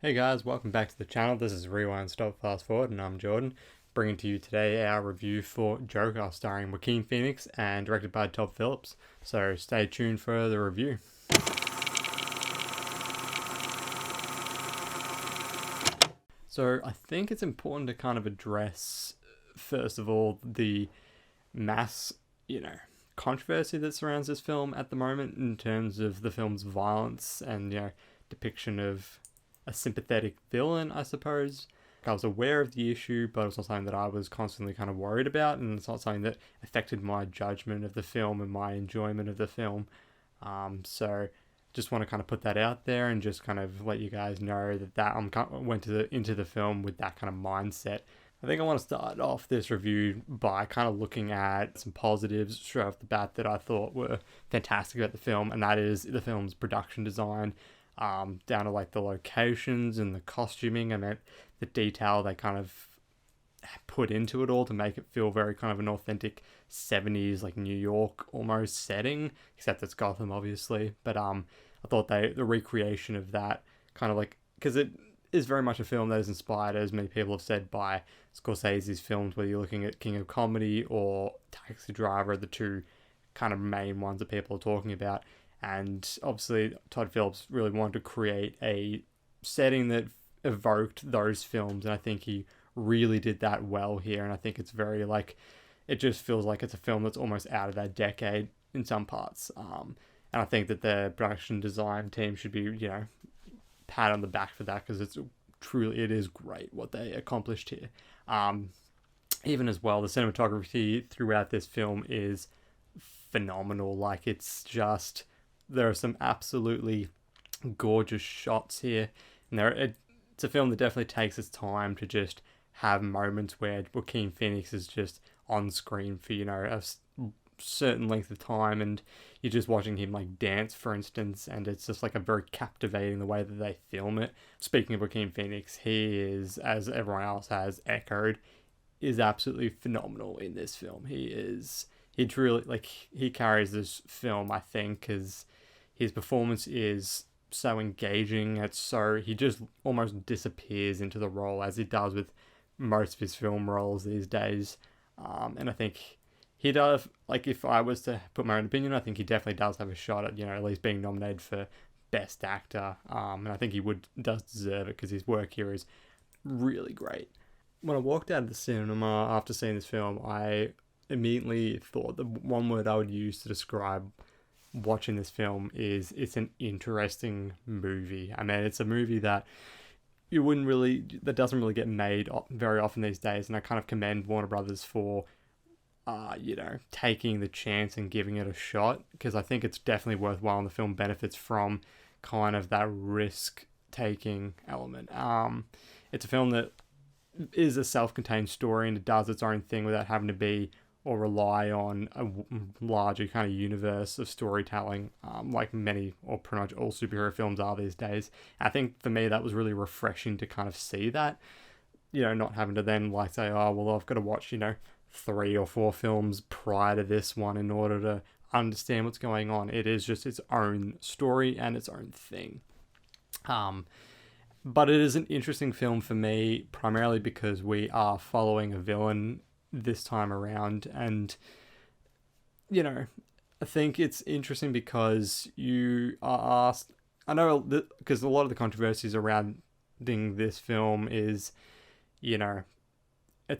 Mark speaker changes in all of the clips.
Speaker 1: Hey guys, welcome back to the channel. This is Rewind Stop Fast Forward and I'm Jordan, bringing to you today our review for Joker, starring Joaquin Phoenix and directed by Todd Phillips. So stay tuned for the review. So I think it's important to kind of address, first of all, the mass, controversy that surrounds this film at the moment in terms of the film's violence and, depiction of a sympathetic villain, I suppose. I was aware of the issue, but it's not something that I was constantly kind of worried about, and it's not something that affected my judgment of the film and my enjoyment of the film. So just want to kind of put that out there and just kind of let you guys know that went into the film with that kind of mindset. I think I want to start off this review by kind of looking at some positives straight off the bat that I thought were fantastic about the film, and that is the film's production design, down to like the locations and the costuming and the detail they kind of put into it all to make it feel very kind of an authentic 70s like New York almost setting, except it's Gotham obviously. But I thought the recreation of that kind of like, because it is very much a film that is inspired, as many people have said, by Scorsese's films, whether you're looking at King of Comedy or Taxi Driver, the two kind of main ones that people are talking about. And obviously Todd Phillips really wanted to create a setting that evoked those films, and I think he really did that well here. And I think it's very like, it just feels like it's a film that's almost out of that decade in some parts. And I think that the production design team should be, pat on the back for that, because it is great what they accomplished here. Even as well, the cinematography throughout this film is phenomenal. Like, it's just, there are some absolutely gorgeous shots here, and it's a film that definitely takes its time to just have moments where Joaquin Phoenix is just on screen for a certain length of time, and you're just watching him like dance, for instance, and it's just like a very captivating the way that they film it. Speaking of Joaquin Phoenix, he is, as everyone else has echoed, is absolutely phenomenal in this film. He truly, like, he carries this film, I think, because his performance is so engaging. He just almost disappears into the role, as he does with most of his film roles these days. And I think he does, like, if I was to put my own opinion, I think he definitely does have a shot at, at least being nominated for Best Actor. And I think he does deserve it, because his work here is really great. When I walked out of the cinema after seeing this film, I immediately thought the one word I would use to describe watching this film is it's an interesting movie. I mean, it's a movie that doesn't really get made very often these days, and I kind of commend Warner Brothers for taking the chance and giving it a shot, because I think it's definitely worthwhile, and the film benefits from kind of that risk taking element. It's a film that is a self-contained story, and it does its own thing without having to be or rely on a larger kind of universe of storytelling, like many or pretty much all superhero films are these days. I think for me that was really refreshing to kind of see that, not having to then like say, oh well, I've got to watch 3 or 4 films prior to this one in order to understand what's going on. It is just its own story and its own thing. But it is an interesting film for me, primarily because we are following a villain this time around, and I think it's interesting because you are asked, I know, because a lot of the controversies surrounding this film is, it's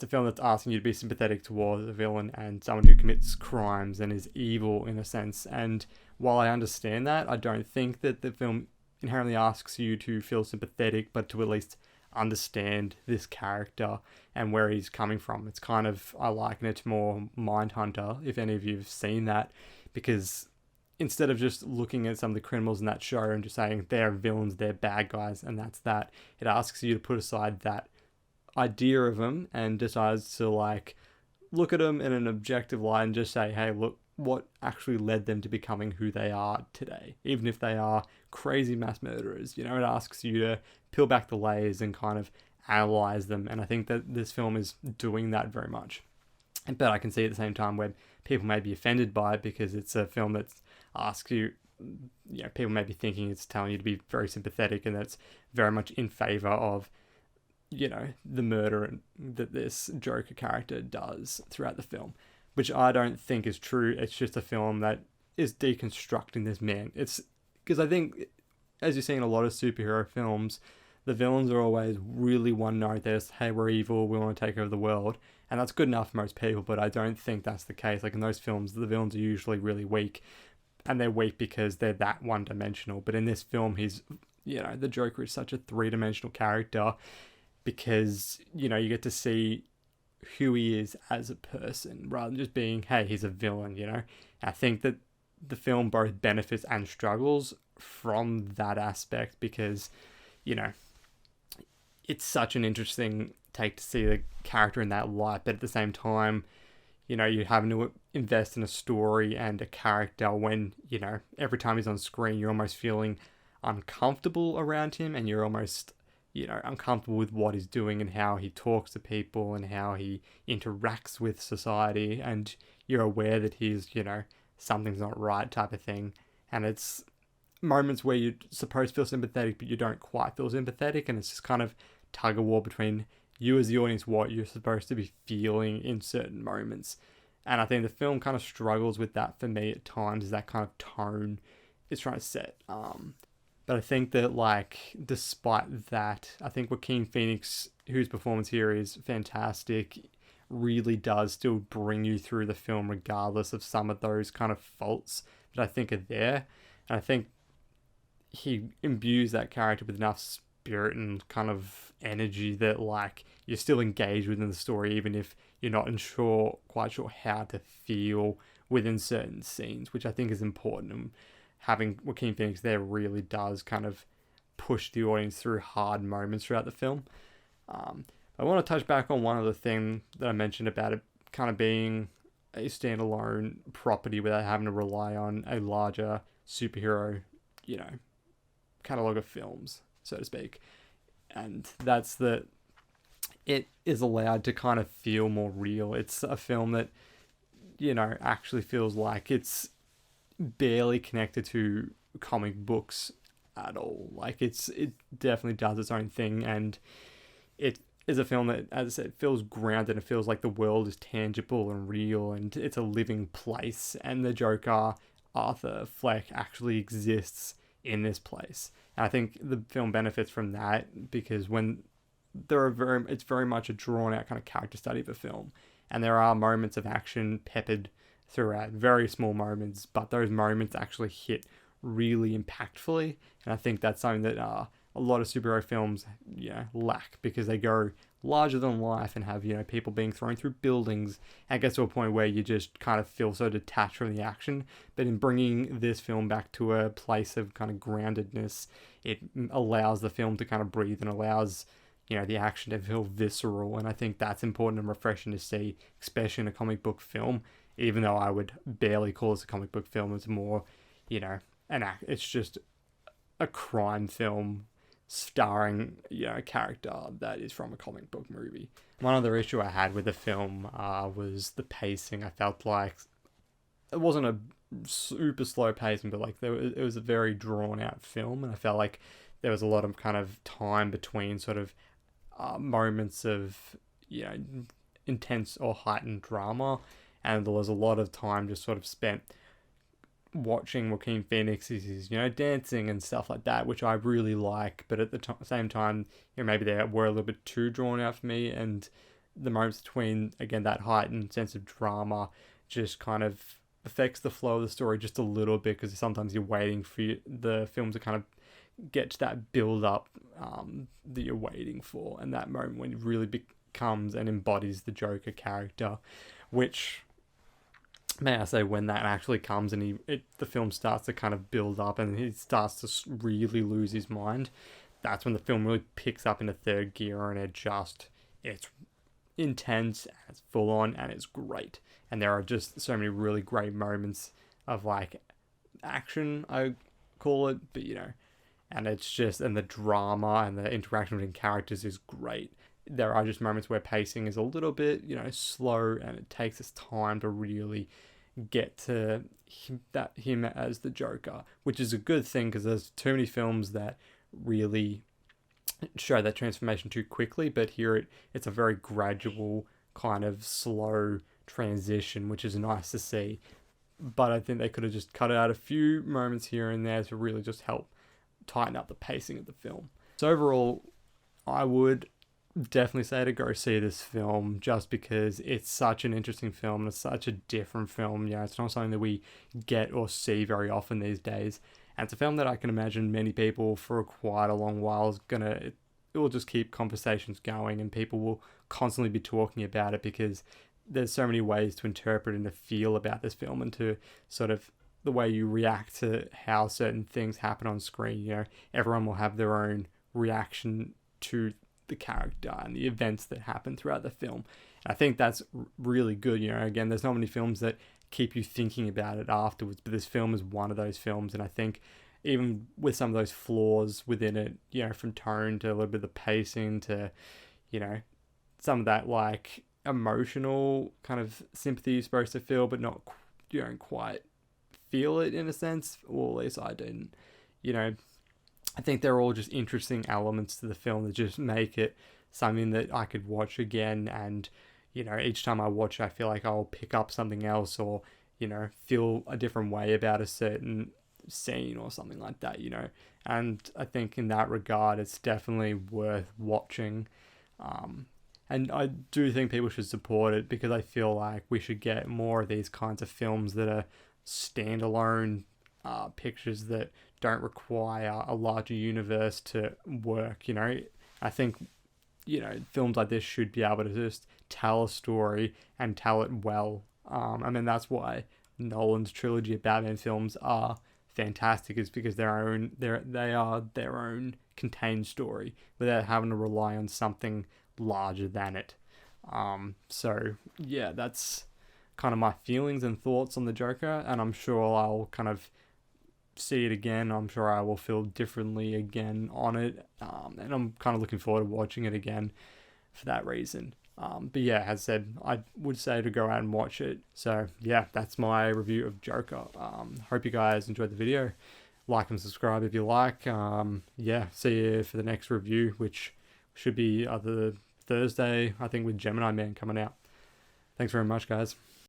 Speaker 1: a film that's asking you to be sympathetic towards a villain and someone who commits crimes and is evil in a sense. And while I understand that, I don't think that the film inherently asks you to feel sympathetic, but to at least understand this character and where he's coming from. It's kind of, I liken it to more Mindhunter, if any of you have seen that, because instead of just looking at some of the criminals in that show and just saying they're villains, they're bad guys, and that's that, it asks you to put aside that idea of them and decides to like look at them in an objective light and just say, hey, look what actually led them to becoming who they are today, even if they are crazy mass murderers. It asks you to peel back the layers and kind of analyze them, and I think that this film is doing that very much. But I can see at the same time where people may be offended by it, because it's a film that asks you people may be thinking it's telling you to be very sympathetic, and that's very much in favor of, the murder that this Joker character does throughout the film, which I don't think is true. It's just a film that is deconstructing this man. It's because I think, as you see in a lot of superhero films, the villains are always really one note. There's, hey, we're evil, we want to take over the world. And that's good enough for most people, but I don't think that's the case. Like in those films, the villains are usually really weak. And they're weak because they're that one-dimensional. But in this film, he's, the Joker is such a three-dimensional character because, you get to see who he is as a person rather than just being, hey, he's a villain, And I think that the film both benefits and struggles from that aspect because, it's such an interesting take to see the character in that light, but at the same time, you're having to invest in a story and a character when, every time he's on screen, you're almost feeling uncomfortable around him and you're almost, uncomfortable with what he's doing and how he talks to people and how he interacts with society. And you're aware that he's, something's not right type of thing. And it's moments where you're supposed to feel sympathetic, but you don't quite feel sympathetic. And it's just kind of tug of war between you as the audience, what you're supposed to be feeling in certain moments. And I think the film kind of struggles with that for me at times, is that kind of tone it's trying to set. But I think that, despite that, I think Joaquin Phoenix, whose performance here is fantastic, really does still bring you through the film regardless of some of those kind of faults that I think are there. And I think he imbues that character with enough spirit and kind of energy that you're still engaged within the story, even if you're not quite sure how to feel within certain scenes, which I think is important. And having Joaquin Phoenix there really does kind of push the audience through hard moments throughout the film. I want to touch back on one other thing that I mentioned about it kind of being a standalone property without having to rely on a larger superhero, catalog of films, so to speak. And that's that it is allowed to kind of feel more real. It's a film that, actually feels like it's barely connected to comic books at all. It definitely does its own thing, and it is a film that, as I said, feels grounded. It feels like the world is tangible and real, and it's a living place, and the Joker, Arthur Fleck, actually exists in this place. And I think the film benefits from that because when it's very much a drawn out kind of character study of a film, and there are moments of action peppered throughout, very small moments, but those moments actually hit really impactfully. And I think that's something that a lot of superhero films lack, because they go larger than life and have people being thrown through buildings, and it gets to a point where you just kind of feel so detached from the action. But in bringing this film back to a place of kind of groundedness, it allows the film to kind of breathe and allows the action to feel visceral. And I think that's important and refreshing to see, especially in a comic book film, even though I would barely call this a comic book film. It's more it's just a crime film starring a character that is from a comic book movie. One other issue I had with the film was the pacing. I felt like it wasn't a super slow pacing, but it was a very drawn out film, and I felt like there was a lot of kind of time between sort of moments of intense or heightened drama, and there was a lot of time just sort of spent watching Joaquin Phoenix's, dancing and stuff like that, which I really like. But at the same time, maybe they were a little bit too drawn out for me. And the moments between, again, that heightened sense of drama just kind of affects the flow of the story just a little bit, because sometimes you're waiting for the film to kind of get to that build up that you're waiting for. And that moment when it really becomes and embodies the Joker character, which, may I say, when that actually comes and the film starts to kind of build up and he starts to really lose his mind, that's when the film really picks up into third gear, and it's intense, and it's full on, and it's great. And there are just so many really great moments of action, I call it, but and it's just, and the drama and the interaction between characters is great. There are just moments where pacing is a little bit, slow, and it takes its time to really get to him as the Joker, which is a good thing because there's too many films that really show that transformation too quickly. But here it's a very gradual kind of slow transition, which is nice to see. But I think they could have just cut out a few moments here and there to really just help tighten up the pacing of the film. So overall, I would definitely say to go see this film just because it's such an interesting film and it's such a different film. You know, it's not something that we get or see very often these days. And it's a film that I can imagine many people for quite a long while it will just keep conversations going and people will constantly be talking about it because there's so many ways to interpret and to feel about this film and to sort of the way you react to how certain things happen on screen. You know, everyone will have their own reaction to the character and the events that happen throughout the film. And I think that's really good. You know, again, there's not many films that keep you thinking about it afterwards, but this film is one of those films. And I think even with some of those flaws within it, you know, from tone to a little bit of the pacing to, you know, some of that like emotional kind of sympathy you're supposed to feel, but not, you don't quite feel it in a sense, or at least I didn't. You know, I think they're all just interesting elements to the film that just make it something that I could watch again. And, you know, each time I watch it, I feel like I'll pick up something else or, you know, feel a different way about a certain scene or something like that, you know. And I think in that regard, it's definitely worth watching. And I do think people should support it because I feel like we should get more of these kinds of films that are standalone pictures that don't require a larger universe to work. You know, I think, you know, films like this should be able to just tell a story and tell it well. I mean, that's why Nolan's trilogy of Batman films are fantastic, is because they are their own contained story without having to rely on something larger than it. So yeah, that's kind of my feelings and thoughts on the Joker, and I'm sure I'll kind of see it again. I'm sure I will feel differently again on it, and I'm kind of looking forward to watching it again for that reason. But yeah, as I said, I would say to go out and watch it. So yeah, that's my review of Joker. Hope you guys enjoyed the video. Like and subscribe if you like. Yeah, see you for the next review, which should be either Thursday, I think, with Gemini Man coming out. Thanks very much, guys.